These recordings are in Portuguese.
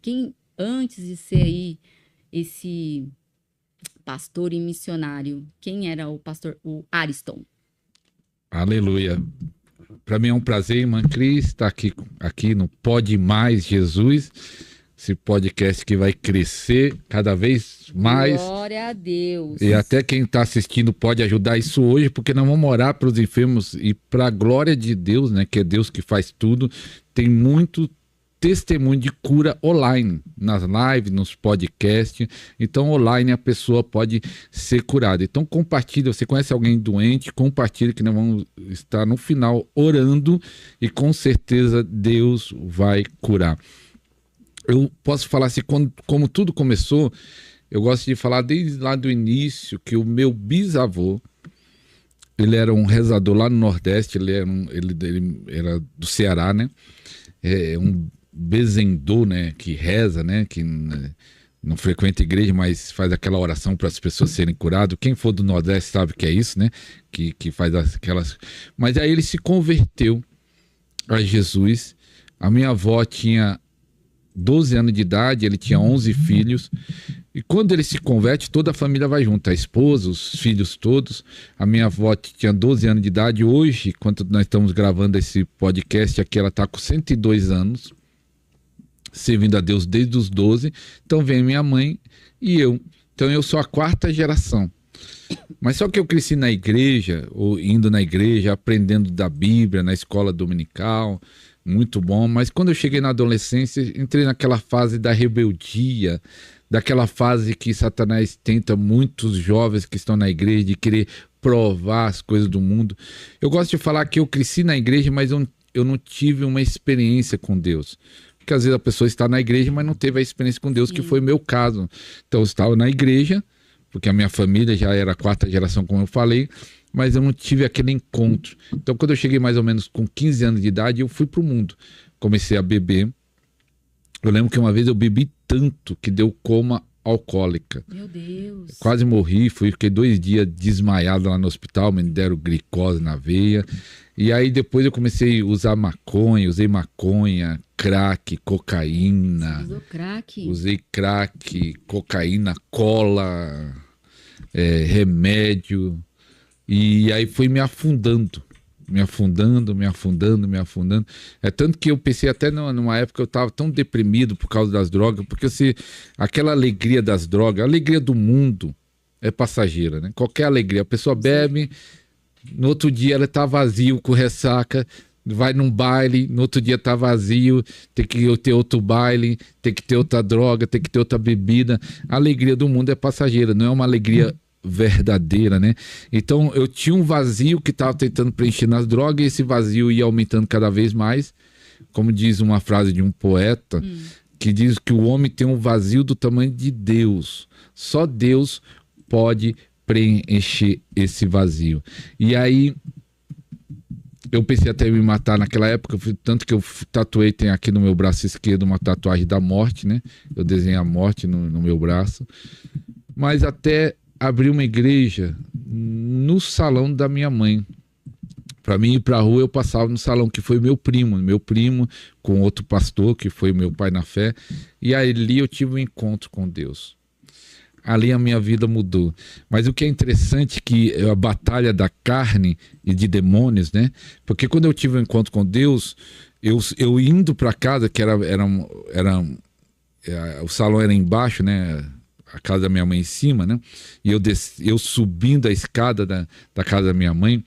Quem, antes de ser aí esse pastor e missionário, quem era o pastor, o Ariston? Aleluia. Para mim é um prazer, irmã Cris, estar aqui no Pode Mais Jesus, esse podcast que vai crescer cada vez mais. Glória a Deus. E até quem está assistindo pode ajudar isso hoje, porque nós vamos orar para os enfermos e para a glória de Deus, né? Que é Deus que faz tudo. Tem muito testemunho de cura online, nas lives, nos podcasts. Então, online a pessoa pode ser curada. Então, compartilha. Você conhece alguém doente? Compartilha, que nós vamos estar no final orando e com certeza Deus vai curar. Eu posso falar assim, como tudo começou, eu gosto de falar desde lá do início que o meu bisavô, ele era um rezador lá no Nordeste, ele era do Ceará, né? Um bezendô, né, que reza, né, que não frequenta igreja, mas faz aquela oração para as pessoas serem curadas. Quem for do Nordeste sabe que é isso, né, que faz aquelas... Mas aí ele se converteu a Jesus. A minha avó tinha 12 anos de idade, ele tinha 11 filhos, e quando ele se converte, toda a família vai junto, a esposa, os filhos todos. A minha avó tinha 12 anos de idade, hoje, quando nós estamos gravando esse podcast aqui, ela está com 102 anos, servindo a Deus desde os 12, então vem minha mãe e eu. Então eu sou a 4ª geração. Mas só que eu cresci na igreja, ou indo na igreja, aprendendo da Bíblia, na escola dominical, muito bom. Mas quando eu cheguei na adolescência, entrei naquela fase da rebeldia, daquela fase que Satanás tenta muitos jovens que estão na igreja de querer provar as coisas do mundo. Eu gosto de falar que eu cresci na igreja, mas eu não tive uma experiência com Deus. Porque às vezes a pessoa está na igreja, mas não teve a experiência com Deus, que foi meu caso. Então eu estava na igreja, porque a minha família já era a 4ª geração, como eu falei, mas eu não tive aquele encontro. Então quando eu cheguei mais ou menos com 15 anos de idade, eu fui para o mundo. Comecei a beber. Eu lembro que uma vez eu bebi tanto que deu coma alcoólica. Meu Deus. Quase morri, fiquei 2 dias desmaiado lá no hospital, me deram glicose na veia. E aí depois eu comecei a usar maconha, usei maconha, crack, cocaína. Você usou crack? Usei crack, cocaína, cola, remédio. E aí foi me afundando. Me afundando. É tanto que eu pensei até numa época eu estava tão deprimido por causa das drogas, porque aquela alegria das drogas, a alegria do mundo é passageira, né? Qualquer alegria, a pessoa bebe, no outro dia ela está vazio, com ressaca, vai num baile, no outro dia tá vazio, tem que ter outro baile, tem que ter outra droga, tem que ter outra bebida. A alegria do mundo é passageira, não é uma alegria verdadeira, né? Então eu tinha um vazio que estava tentando preencher nas drogas, e esse vazio ia aumentando cada vez mais, como diz uma frase de um poeta, que diz que o homem tem um vazio do tamanho de Deus. Só Deus pode preencher esse vazio. E aí eu pensei até em me matar naquela época, tanto que eu tatuei, tem aqui no meu braço esquerdo uma tatuagem da morte, né? Eu desenhei a morte no meu braço. Mas até abri uma igreja no salão da minha mãe. Para mim ir para a rua, eu passava no salão, que foi meu primo com outro pastor, que foi meu pai na fé. E ali eu tive um encontro com Deus. Ali a minha vida mudou. Mas o que é interessante é que a batalha da carne e de demônios, né? Porque quando eu tive um encontro com Deus, eu indo para casa, que o salão era embaixo, né? A casa da minha mãe em cima, né? E eu subindo a escada da casa da minha mãe,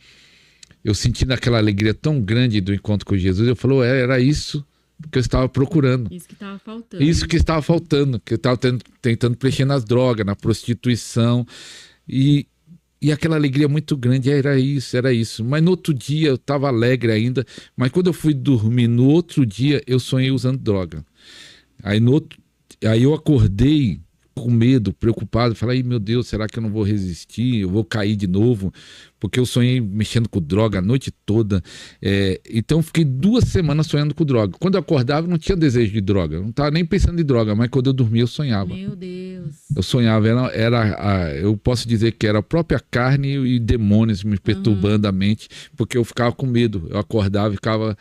eu sentindo aquela alegria tão grande do encontro com Jesus, eu falei, era isso que eu estava procurando. Isso que estava faltando. Isso que estava faltando, que eu estava tentando preencher nas drogas, na prostituição, e aquela alegria muito grande, era isso. Mas no outro dia eu estava alegre ainda, mas quando eu fui dormir, no outro dia eu sonhei usando droga. Aí eu acordei com medo, preocupado, falei, meu Deus, será que eu não vou resistir? Eu vou cair de novo? Porque eu sonhei mexendo com droga a noite toda. Então eu fiquei 2 semanas sonhando com droga. Quando eu acordava, eu não tinha desejo de droga. Eu não estava nem pensando em droga, mas quando eu dormia, eu sonhava. Meu Deus. Eu sonhava, eu posso dizer que era a própria carne e demônios me perturbando a mente, porque eu ficava com medo. Eu acordava e ficava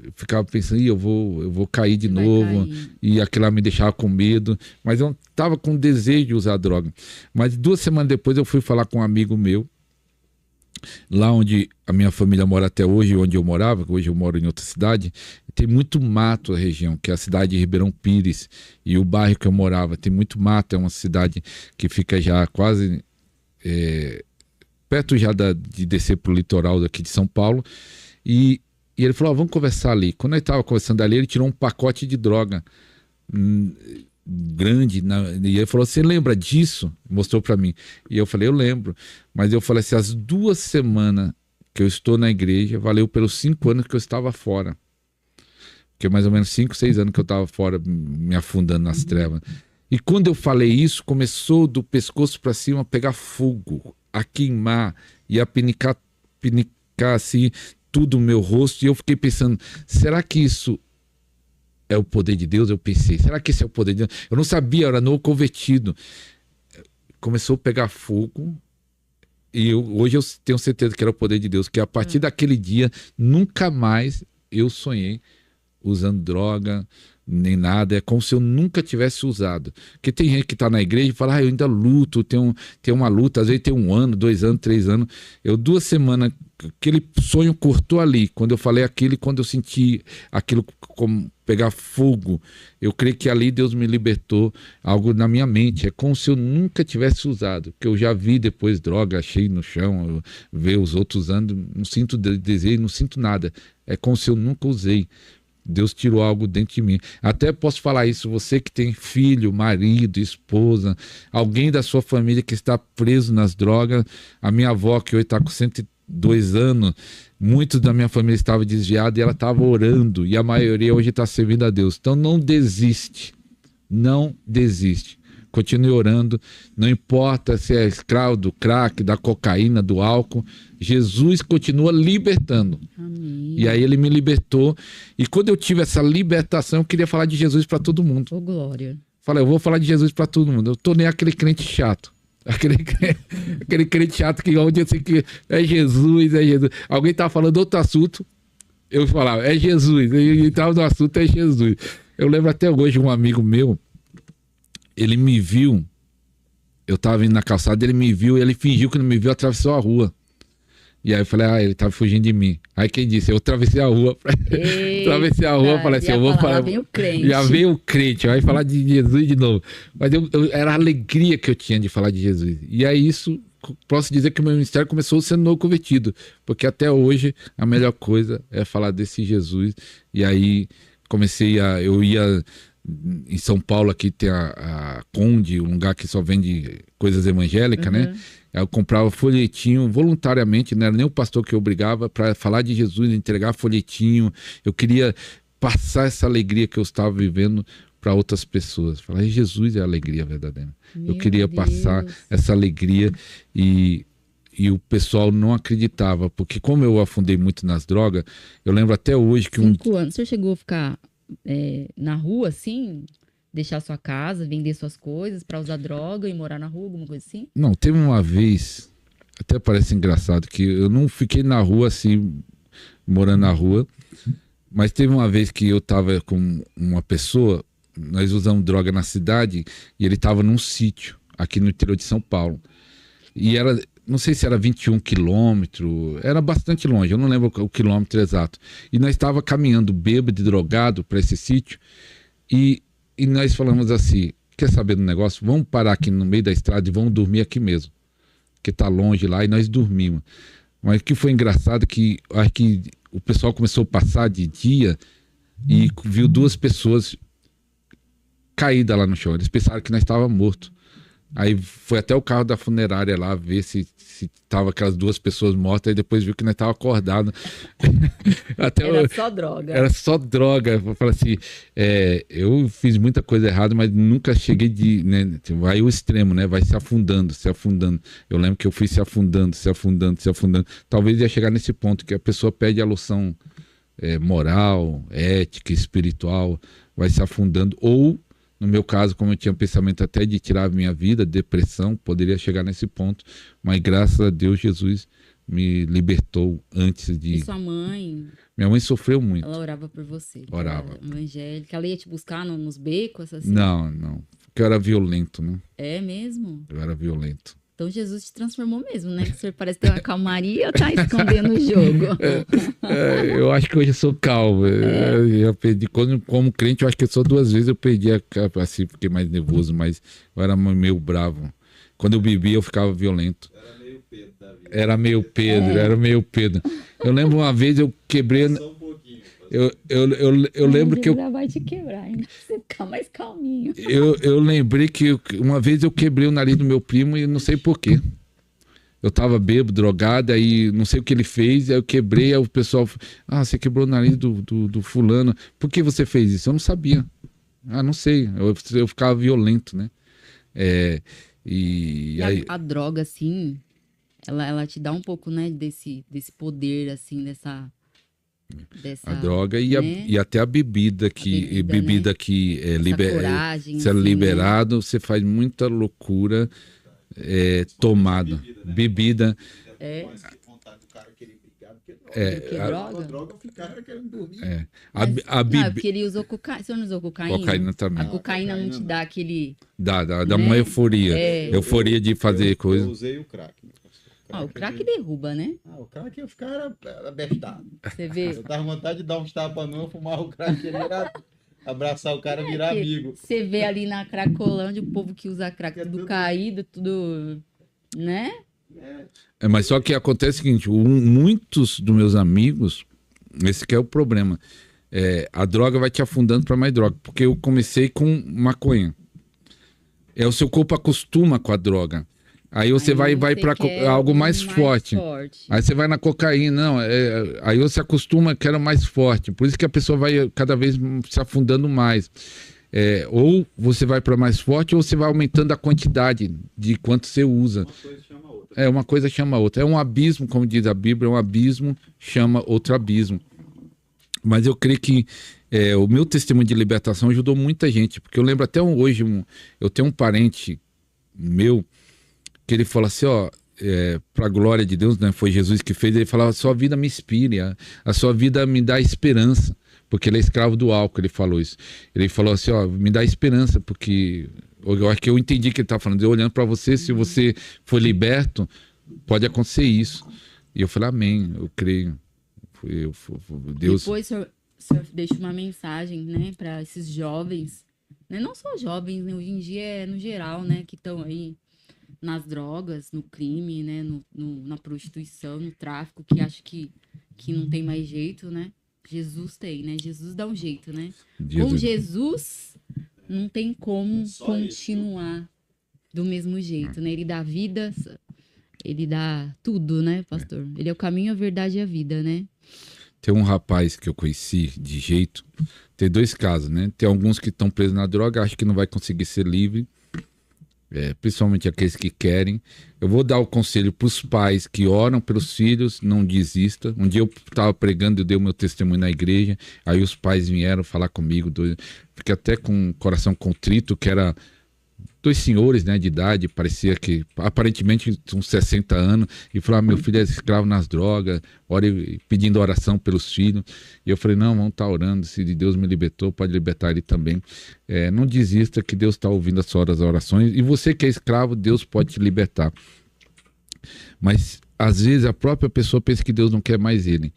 eu ficava pensando, eu vou cair de Você vai novo, cair. e aquilo lá me deixava com medo, mas eu tava com desejo de usar droga. Mas 2 semanas depois eu fui falar com um amigo meu, lá onde a minha família mora até hoje, onde eu morava, que hoje eu moro em outra cidade, tem muito mato a região, que é a cidade de Ribeirão Pires, e o bairro que eu morava tem muito mato, é uma cidade que fica já quase perto já de descer para o litoral daqui de São Paulo, e ele falou, vamos conversar ali. Quando ele estava conversando ali, ele tirou um pacote de droga grande, e ele falou, você lembra disso? Mostrou para mim. E eu falei, eu lembro. Mas eu falei assim, as 2 semanas que eu estou na igreja, valeu pelos 5 anos que eu estava fora. Porque mais ou menos 5, 6 anos que eu estava fora, me afundando nas trevas. E quando eu falei isso, começou do pescoço para cima a pegar fogo, a queimar e a pinicar assim tudo o meu rosto. E eu fiquei pensando, será que isso é o poder de Deus? Eu pensei, será que esse é o poder de Deus? Eu não sabia, eu era novo convertido. Começou a pegar fogo. E hoje eu tenho certeza que era o poder de Deus, que a partir daquele dia, nunca mais eu sonhei usando droga, nem nada. É como se eu nunca tivesse usado. Porque tem gente que está na igreja e fala, eu ainda luto, tem uma luta, às vezes tem 1 ano, 2 anos, 3 anos. Eu 2 semanas, aquele sonho cortou ali, quando eu falei aquilo e quando eu senti aquilo como pegar fogo, eu creio que ali Deus me libertou algo na minha mente. É como se eu nunca tivesse usado, que eu já vi depois droga, achei no chão, ver os outros usando, não sinto desejo, não sinto nada. É como se eu nunca usei. Deus tirou algo dentro de mim. Até posso falar isso, você que tem filho, marido, esposa, alguém da sua família que está preso nas drogas. A minha avó, que hoje está com 102 anos, muitos da minha família estavam desviados e ela estava orando, e a maioria hoje está servindo a Deus. Então não desiste, não desiste. Continue orando, não importa se é escravo do crack, da cocaína, do álcool, Jesus continua libertando. Amém. E aí ele me libertou, e quando eu tive essa libertação, eu queria falar de Jesus para todo mundo. Ô, glória. Falei, eu vou falar de Jesus para todo mundo. Eu tornei aquele crente chato. Aquele crente chato que onde eu sei que é Jesus, é Jesus. Alguém tava falando outro assunto, eu falava, é Jesus. E tava no assunto, é Jesus. Eu lembro até hoje um amigo meu, ele me viu, eu tava indo na calçada, ele me viu, e ele fingiu que não me viu, atravessou a rua. E aí eu falei, ele tava fugindo de mim. Aí quem disse? Eu atravessei a rua. Atravessei a rua, falei assim, eu vou falar. Já veio o crente. Já veio o crente, vai falar de Jesus de novo. Mas era a alegria que eu tinha de falar de Jesus. E aí isso, posso dizer que o meu ministério começou sendo novo convertido. Porque até hoje a melhor coisa é falar desse Jesus. E aí eu ia em São Paulo, aqui tem a Conde, um lugar que só vende coisas evangélicas, né? Eu comprava folhetinho voluntariamente, não era nem o pastor que eu obrigava, para falar de Jesus, entregar folhetinho. Eu queria passar essa alegria que eu estava vivendo para outras pessoas. Falar, Jesus é a alegria verdadeira. Eu queria passar essa alegria e o pessoal não acreditava, porque como eu afundei muito nas drogas, eu lembro até hoje que 5 anos. Você chegou a ficar na rua, assim? Deixar sua casa, vender suas coisas para usar droga e morar na rua, alguma coisa assim? Não, teve uma vez, até parece engraçado, que eu não fiquei na rua assim, morando na rua, mas teve uma vez que eu tava com uma pessoa, nós usamos droga na cidade, e ele tava num sítio, aqui no interior de São Paulo. E era, não sei se era 21 quilômetros, era bastante longe, eu não lembro o quilômetro exato. E nós tava caminhando bêbado e drogado para esse sítio, e nós falamos assim, quer saber do negócio? Vamos parar aqui no meio da estrada e vamos dormir aqui mesmo. Porque tá longe lá, e nós dormimos. Mas o que foi engraçado que acho que o pessoal começou a passar de dia e viu 2 pessoas caídas lá no chão. Eles pensaram que nós estávamos mortos. Aí foi até o carro da funerária lá ver se tava aquelas 2 pessoas mortas, e depois viu que nós estava acordado. Era só droga. Era só droga. Eu falei assim, eu fiz muita coisa errada, mas nunca cheguei né, vai o extremo, né? Vai se afundando, se afundando. Eu lembro que eu fui se afundando, se afundando, se afundando. Talvez ia chegar nesse ponto que a pessoa perde a noção moral, ética, espiritual, vai se afundando, ou no meu caso, como eu tinha pensamento até de tirar a minha vida, depressão, poderia chegar nesse ponto, mas graças a Deus Jesus me libertou antes E de... sua mãe, Minha mãe sofreu muito. ela orava por você. Orava. Ela era evangélica. Ela ia te buscar nos becos, assim? Não, não. Porque eu era violento, né? É mesmo? Eu era violento. Então Jesus te transformou mesmo, né? O senhor parece ter uma calmaria ou tá escondendo o jogo? Eu acho que hoje eu sou calmo. Eu perdi, como crente, eu acho que eu só 2 vezes eu perdi assim, fiquei mais nervoso, mas eu era meio bravo. Quando eu bebia, eu ficava violento. Era meio Pedro da vida. Era meio Pedro. Eu lembro uma vez eu quebrei. Só um pouquinho. Eu lembro que eu. Jesus vai te quebrar, hein? Pra você ficar mais calminho. Eu lembrei que uma vez eu quebrei o nariz do meu primo e não sei porquê. Eu tava bêbado, drogado, aí não sei o que ele fez, aí eu quebrei, aí o pessoal... Ah, você quebrou o nariz do fulano. Por que você fez isso? Eu não sabia. Ah, não sei. Eu ficava violento, né? E aí... A droga, assim, ela te dá um pouco, né, desse poder, assim, dessa A droga né? e até a bebida Bebida, né? que é Essa coragem, se é assim, liberado, você faz muita loucura tomada. Bebida. Mas que vontade do cara querer brigar, porque Porque droga. droga? Droga, o cara querendo dormir. A Não, é bebida. porque ele usou cocaína. Você não usou cocaína? Cocaína também. A cocaína não te dá aquele... Dá né? uma euforia. É. Euforia de fazer coisa. Eu usei o crack. O crack derruba, né? O crack ia ficar era bestado. Você vê... Eu tava com vontade de dar uns tapas não, fumar o crack, ele era abraçar o cara e virar que amigo. Você vê ali na Cracolândia o povo que usa crack, tudo tudo- caído, tudo... Né? Mas só que acontece o seguinte, muitos dos meus amigos, esse que é o problema, a droga vai te afundando para mais droga, porque eu comecei com maconha. O seu corpo acostuma com a droga. Aí você Aí vai você para quer algo mais forte. Aí você vai na cocaína, não. Aí você acostuma, quero mais forte. Por isso que a pessoa vai cada vez se afundando mais. Ou você vai para mais forte, ou você vai aumentando a quantidade de quanto você usa. Uma coisa chama a outra. Uma coisa chama a outra. É um abismo, como diz a Bíblia, um abismo chama outro abismo. Mas eu creio que o meu testemunho de libertação ajudou muita gente. Porque eu lembro até hoje, eu tenho um parente meu que ele falou assim, para a glória de Deus, né? Foi Jesus que fez, ele falava, a sua vida me inspira, a sua vida me dá esperança, porque ele é escravo do álcool, ele falou isso. Ele falou assim, me dá esperança, porque eu acho que eu entendi que ele estava falando, eu olhando para você, se você for liberto, pode acontecer isso. E eu falei, amém, eu creio. Deus... Depois o senhor deixa uma mensagem, né, para esses jovens, né? Não só jovens, né? Hoje em dia é no geral, né, que estão aí nas drogas, no crime, né, na prostituição, no tráfico, que acho que não tem mais jeito, né? Jesus tem, né? Jesus dá um jeito, né? Com Jesus não tem como continuar do mesmo jeito, né? Ele dá vida, ele dá tudo, né, pastor? Ele é o caminho, a verdade e a vida, né? Tem um rapaz que eu conheci de jeito, tem 2 casos, né? Tem alguns que estão presos na droga, acho que não vai conseguir ser livre. Principalmente aqueles que querem. Eu vou dar o conselho para os pais que oram pelos filhos, não desista. Um dia eu estava pregando, eu dei o meu testemunho na igreja, aí os pais vieram falar comigo, fiquei até com o coração contrito, que era 2 senhores, né, de idade, parecia que aparentemente uns 60 anos, e falaram, meu filho é escravo nas drogas, pedindo oração pelos filhos. E eu falei, não, vamos estar orando, se Deus me libertou, pode libertar ele também. Não desista, que Deus está ouvindo as suas orações, e você que é escravo, Deus pode te libertar. Mas às vezes a própria pessoa pensa que Deus não quer mais ele.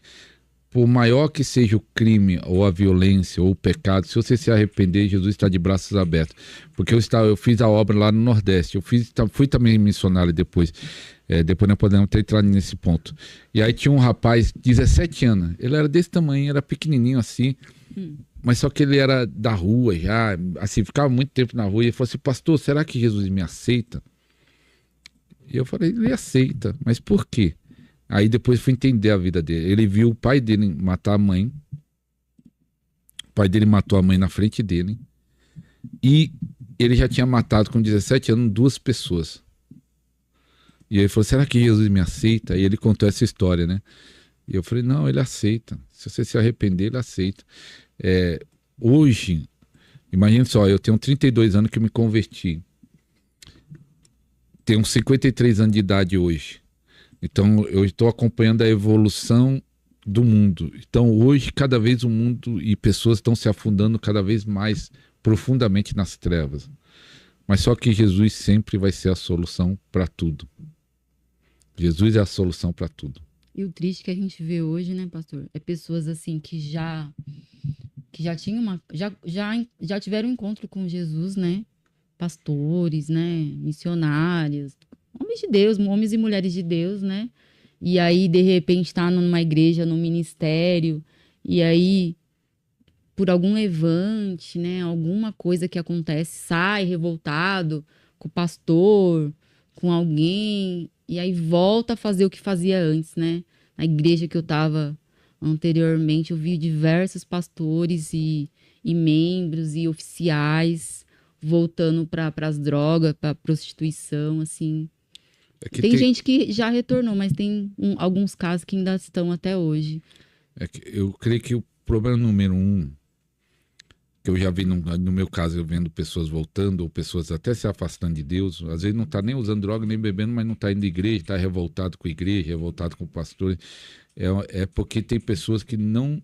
Por maior que seja o crime, ou a violência, ou o pecado, se você se arrepender, Jesus está de braços abertos. Porque eu fiz a obra lá no Nordeste, fui também missionário depois. Depois nós podemos até entrar nesse ponto. E aí tinha um rapaz, 17 anos, ele era desse tamanho, era pequenininho assim, mas só que ele era da rua já, assim, ficava muito tempo na rua, e ele falou assim, pastor, será que Jesus me aceita? E eu falei, ele aceita, mas por quê? Aí depois fui entender a vida dele. Ele viu o pai dele matar a mãe. O pai dele matou a mãe na frente dele. E ele já tinha matado com 17 anos 2 pessoas. E ele falou, será que Jesus me aceita? E ele contou essa história, né? E eu falei, não, ele aceita. Se você se arrepender, ele aceita. Hoje, imagina só, eu tenho 32 anos que me converti. Tenho 53 anos de idade hoje. Então, eu estou acompanhando a evolução do mundo. Então, hoje, cada vez o mundo e pessoas estão se afundando cada vez mais profundamente nas trevas. Mas só que Jesus sempre vai ser a solução para tudo. Jesus é a solução para tudo. E o triste que a gente vê hoje, né, pastor? É pessoas assim que já tinham já tiveram encontro com Jesus, né? Pastores, né? Missionários, homens de Deus, homens e mulheres de Deus, né? E aí, de repente, tá numa igreja, num ministério, e aí, por algum levante, né? Alguma coisa que acontece, sai revoltado com o pastor, com alguém, e aí volta a fazer o que fazia antes, né? Na igreja que eu tava anteriormente, eu vi diversos pastores e membros e oficiais voltando para as drogas, para prostituição, assim. Tem gente que já retornou, mas tem alguns casos que ainda estão até hoje. Eu creio que o problema número 1, que eu já vi no meu caso, eu vendo pessoas voltando, ou pessoas até se afastando de Deus, às vezes não está nem usando droga, nem bebendo, mas não está indo à igreja, está revoltado com a igreja, revoltado com o pastor. É porque tem pessoas que não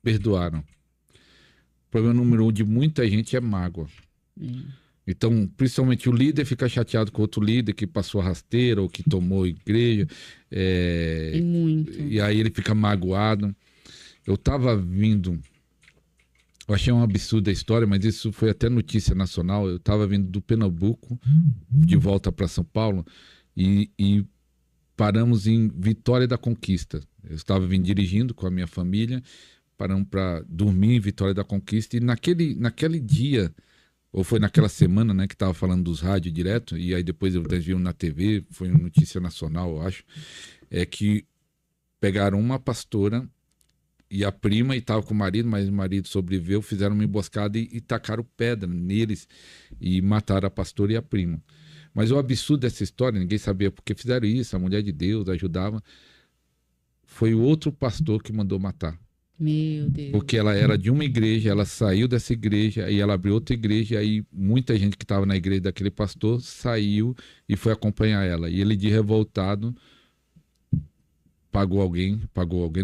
perdoaram. O problema número 1 de muita gente é mágoa. Então, principalmente o líder fica chateado com outro líder que passou a rasteira ou que tomou a igreja. E aí ele fica magoado. Eu estava vindo... Eu achei um absurdo a história, mas isso foi até notícia nacional. Eu estava vindo do Pernambuco, de volta para São Paulo, e paramos em Vitória da Conquista. Eu estava vindo dirigindo com a minha família, paramos para dormir em Vitória da Conquista, e naquele dia, ou foi naquela semana, né, que estava falando dos rádios direto, e aí depois eu vi na TV, foi uma notícia nacional, eu acho, que pegaram uma pastora e a prima, e estava com o marido, mas o marido sobreviveu, fizeram uma emboscada e tacaram pedra neles e mataram a pastora e a prima. Mas o absurdo dessa história, ninguém sabia por que fizeram isso, a mulher de Deus ajudava, foi o outro pastor que mandou matar. Meu Deus. Porque ela era de uma igreja, ela saiu dessa igreja, e ela abriu outra igreja, e aí muita gente que estava na igreja daquele pastor saiu e foi acompanhar ela. E ele, de revoltado, pagou alguém,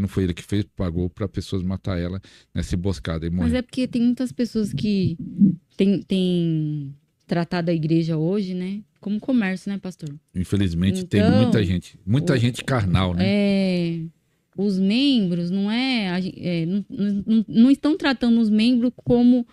não foi ele que fez, pagou para pessoas matar ela nessa emboscada. E mas é porque tem muitas pessoas que têm tratado a igreja hoje, né, como comércio, né, pastor? Infelizmente, então, tem muita gente carnal, né? Os membros não estão tratando os membros como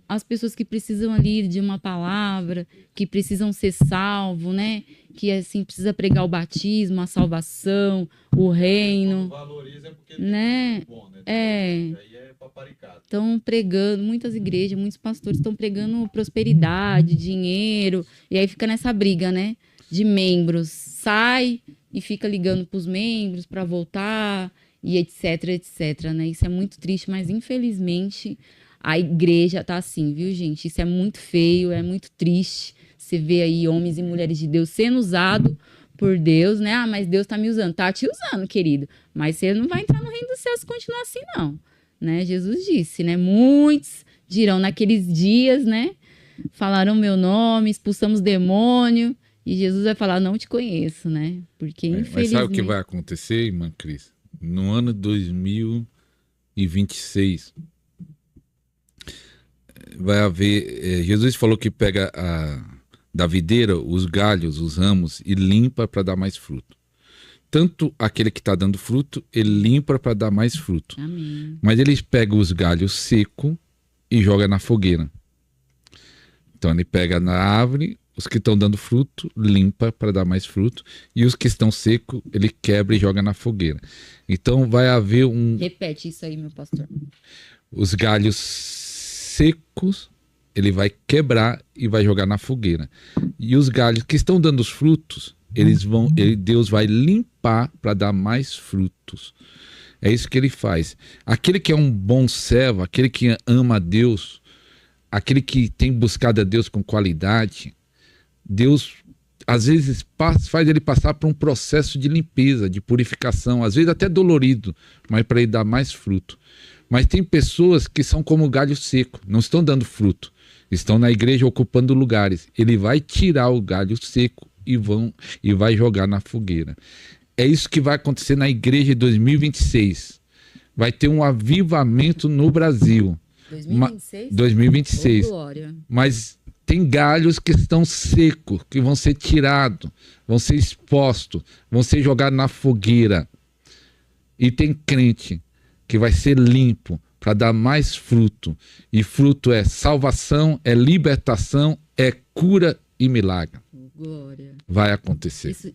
as pessoas que precisam ali de uma palavra, que precisam ser salvos, né? Que assim precisa pregar o batismo, a salvação, o reino. Valoriza é porque né? Bom, né? Aí é paparicado. Estão pregando, muitas igrejas, muitos pastores estão pregando prosperidade, dinheiro, e aí fica nessa briga, né? De membros. Sai e fica ligando para os membros para voltar, e etc, etc, né? Isso é muito triste, mas infelizmente a igreja tá assim, viu, gente? Isso é muito feio, é muito triste. Você vê aí homens e mulheres de Deus sendo usados por Deus, né? Ah, mas Deus tá me usando. Tá te usando, querido. Mas você não vai entrar no reino dos céus se continuar assim, não. Né? Jesus disse, né? Muitos dirão naqueles dias, né? Falaram meu nome, expulsamos demônio. E Jesus vai falar, não te conheço, né? Porque, infelizmente... Mas sabe o que vai acontecer, irmã Cris? No ano 2026... vai haver... Jesus falou que pega da videira os galhos, os ramos, e limpa para dar mais fruto. Tanto aquele que está dando fruto, ele limpa para dar mais fruto. Amém. Mas ele pega os galhos secos e joga na fogueira. Então ele pega na árvore, os que estão dando fruto, limpa para dar mais fruto, e os que estão secos, ele quebra e joga na fogueira. Então vai haver um... Repete isso aí, meu pastor. Os galhos secos, ele vai quebrar e vai jogar na fogueira. E os galhos que estão dando os frutos, Deus vai limpar para dar mais frutos. É isso que ele faz. Aquele que é um bom servo, aquele que ama a Deus, aquele que tem buscado a Deus com qualidade, Deus às vezes faz ele passar por um processo de limpeza, de purificação, às vezes até dolorido, mas para ele dar mais fruto. Mas tem pessoas que são como galho seco, não estão dando fruto, estão na igreja ocupando lugares. Ele vai tirar o galho seco e vai jogar na fogueira. É isso que vai acontecer na igreja em 2026. Vai ter um avivamento no Brasil. 2026? 2026. Ô, glória. Mas tem galhos que estão secos, que vão ser tirados, vão ser expostos, vão ser jogados na fogueira. E tem crente que vai ser limpo para dar mais fruto. E fruto é salvação, é libertação, é cura e milagre. Glória. Vai acontecer. Isso